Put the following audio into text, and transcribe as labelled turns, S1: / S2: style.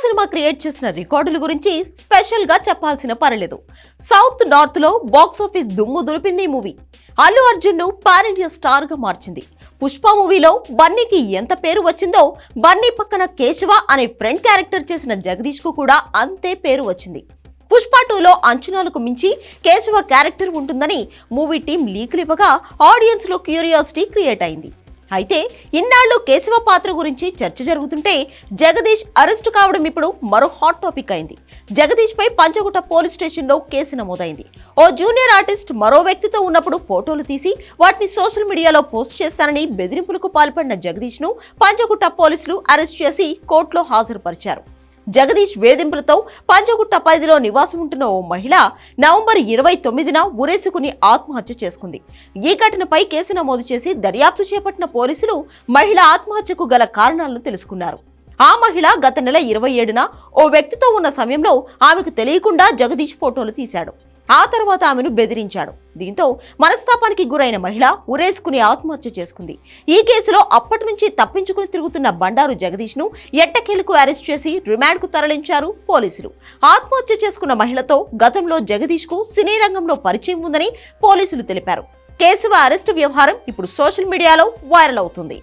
S1: Cinema create చేసిన రికార్డుల గురించి స్పెషల్ గా చెప్పాల్సిన పనిలేదు. సౌత్ నార్త్ లో బాక్స్ ఆఫీస్ దుమ్ము దులిపింది ఈ మూవీ. అల్లు అర్జున్ ను పాన్ ఇండియా స్టార్ గా మార్చింది. పుష్ప మూవీలో బన్నీకి ఎంత పేరు వచ్చిందో బన్నీ పక్కన కేశవ అనే ఫ్రెండ్ క్యారెక్టర్ చేసిన జగదీష్ కు కూడా అంతే పేరు వచ్చింది. పుష్ప 2లో అంచనాలకు మించి కేశవ క్యారెక్టర్ ఉంటుందని మూవీ టీం లీకులు ఇవ్వగా ఆడియన్స్ లో క్యూరియాసిటీ క్రియేట్ అయింది. అయితే ఇన్నాళ్లు కేశవ పాత్ర గురించి చర్చ జరుగుతుంటే జగదీష్ అరెస్ట్ కావడం ఇప్పుడు మరో హాట్ టాపిక్ అయింది. జగదీష్ పై పంచగుట్ట పోలీస్ స్టేషన్ లో కేసు నమోదైంది. ఓ జూనియర్ ఆర్టిస్ట్ మరో వ్యక్తితో ఉన్నప్పుడు ఫోటోలు తీసి వాటిని సోషల్ మీడియాలో పోస్ట్ చేస్తానని బెదిరింపులకు పాల్పడిన జగదీష్ ను పంచగుట్ట పోలీసులు అరెస్ట్ చేసి కోర్టులో హాజరుపరిచారు. జగదీష్ వేధింపులతో పంచగుట్ట పరిధిలో నివాసం ఉంటున్న ఓ మహిళ నవంబర్ 29న ఉరేసుకుని ఆత్మహత్య చేసుకుంది. ఈ ఘటనపై కేసు నమోదు చేసి దర్యాప్తు చేపట్టిన పోలీసులు మహిళ ఆత్మహత్యకు గల కారణాలను తెలుసుకున్నారు. ఆ మహిళ గత నెల 27న ఓ వ్యక్తితో ఉన్న సమయంలో ఆమెకు తెలియకుండా జగదీష్ ఫోటోలు తీశాడు. ఆ తర్వాత ఆమెను బెదిరించాడు. దీంతో మనస్తాపానికి గురైన మహిళ ఉరేసుకుని ఆత్మహత్య చేసుకుంది. ఈ కేసులో అప్పటి నుంచి తప్పించుకుని తిరుగుతున్న బండారు జగదీష్ ను ఎట్టకేలకు అరెస్ట్ చేసి రిమాండ్ కు తరలించారు పోలీసులు. ఆత్మహత్య చేసుకున్న మహిళతో గతంలో జగదీష్ కు సినీ రంగంలో పరిచయం ఉందని పోలీసులు తెలిపారు. కేశవ అరెస్టు వ్యవహారం ఇప్పుడు సోషల్ మీడియాలో వైరల్ అవుతుంది.